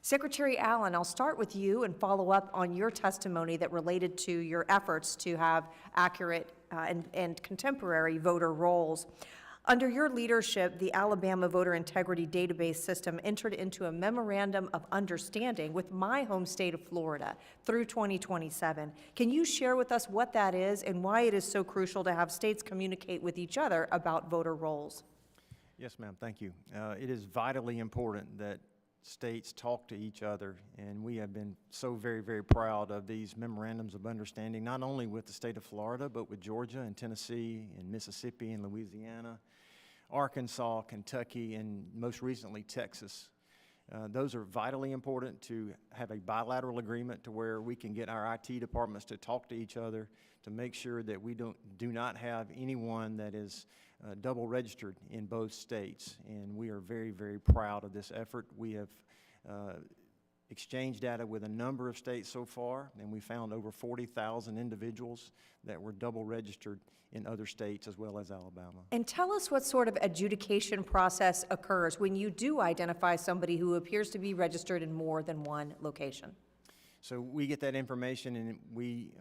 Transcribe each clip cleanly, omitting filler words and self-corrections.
Secretary Allen, I'll start with you and follow up on your testimony that related to your efforts to have accurate and contemporary voter rolls. Under your leadership, the Alabama Voter Integrity Database System entered into a memorandum of understanding with my home state of Florida through 2027. Can you share with us what that is and why it is so crucial to have states communicate with each other about voter rolls? Yes, ma'am, thank you. It is vitally important that states talk to each other, and we have been so very, very proud of these memorandums of understanding, not only with the state of Florida, but with Georgia and Tennessee and Mississippi and Louisiana, Arkansas, Kentucky, and most recently Texas. Those are vitally important to have a bilateral agreement to where we can get our IT departments to talk to each other to make sure that we do not have anyone that is double registered in both states. And we are very, very proud of this effort. We have exchanged data with a number of states so far, and we found over 40,000 individuals that were double registered in other states as well as Alabama. And tell us what sort of adjudication process occurs when you do identify somebody who appears to be registered in more than one location. So we get that information and we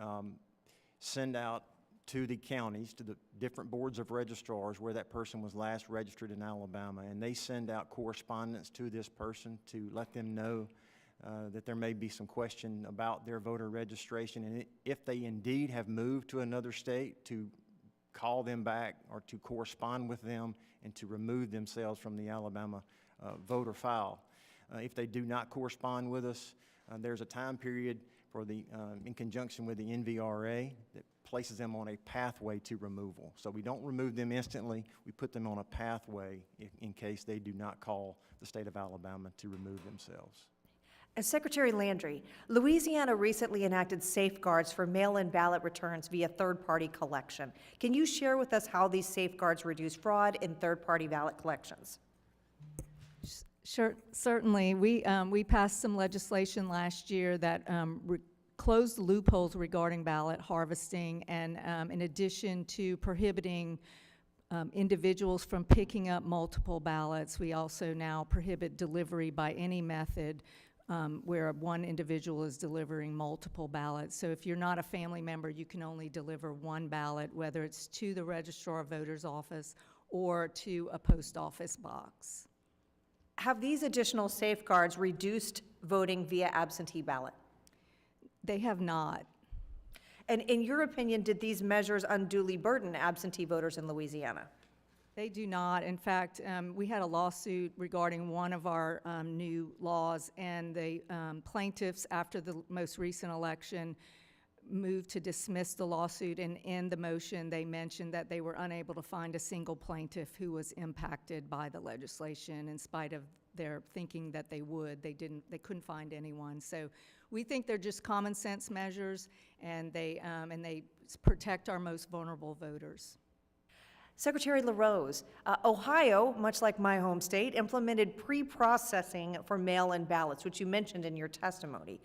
send out to the counties, to the different boards of registrars where that person was last registered in Alabama, and they send out correspondence to this person to let them know that there may be some question about their voter registration, and if they indeed have moved to another state, to call them back or to correspond with them and to remove themselves from the Alabama voter file. If they do not correspond with us, there's a time period for the, in conjunction with the NVRA, that places them on a pathway to removal. So we don't remove them instantly, we put them on a pathway in case they do not call the state of Alabama to remove themselves. As Secretary Landry, Louisiana recently enacted safeguards for mail-in ballot returns via third-party collection. Can you share with us how these safeguards reduce fraud in third-party ballot collections? Sure, certainly. We passed some legislation last year that closed loopholes regarding ballot harvesting, and in addition to prohibiting individuals from picking up multiple ballots, we also now prohibit delivery by any method where one individual is delivering multiple ballots. So if you're not a family member, you can only deliver one ballot, whether it's to the Registrar of Voters' office or to a post office box. Have these additional safeguards reduced voting via absentee ballot? They have not. And in your opinion, did these measures unduly burden absentee voters in Louisiana? They do not. In fact, we had a lawsuit regarding one of our new laws, and the plaintiffs, after the most recent election, moved to dismiss the lawsuit, and in the motion they mentioned that they were unable to find a single plaintiff who was impacted by the legislation. In spite of their thinking that they would, they couldn't find anyone. So we think they're just common sense measures, and they protect our most vulnerable voters. Secretary LaRose, Ohio, much like my home state, implemented pre-processing for mail-in ballots, which you mentioned in your testimony.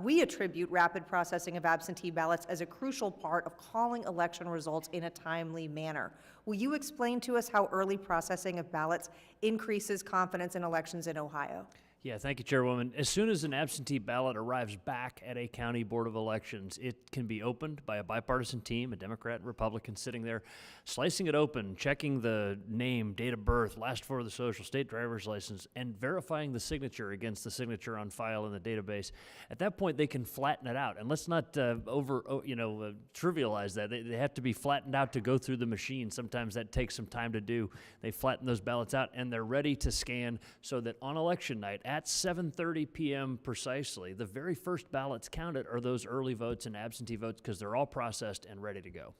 We attribute rapid processing of absentee ballots as a crucial part of calling election results in a timely manner. Will you explain to us how early processing of ballots increases confidence in elections in Ohio? Yeah, thank you, Chairwoman. As soon as an absentee ballot arrives back at a county board of elections, it can be opened by a bipartisan team, a Democrat and Republican sitting there, slicing it open, checking the name, date of birth, last four of the social, state driver's license, and verifying the signature against the signature on file in the database. At that point, they can flatten it out. And let's not trivialize that. They have to be flattened out to go through the machine. Sometimes that takes some time to do. They flatten those ballots out, and they're ready to scan so that on election night, at 7:30 p.m. precisely, the very first ballots counted are those early votes and absentee votes, because they're all processed and ready to go.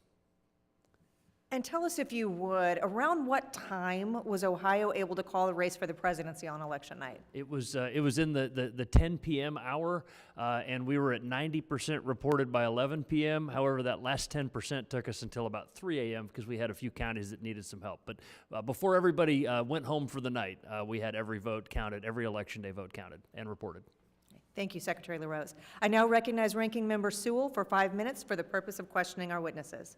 And tell us, if you would, around what time was Ohio able to call a race for the presidency on election night? It was in the 10 p.m. hour, and we were at 90% reported by 11 p.m. However, that last 10% took us until about 3 a.m. because we had a few counties that needed some help. But before everybody went home for the night, we had every vote counted, every election day vote counted and reported. Thank you, Secretary LaRose. I now recognize Ranking Member Sewell for 5 minutes for the purpose of questioning our witnesses.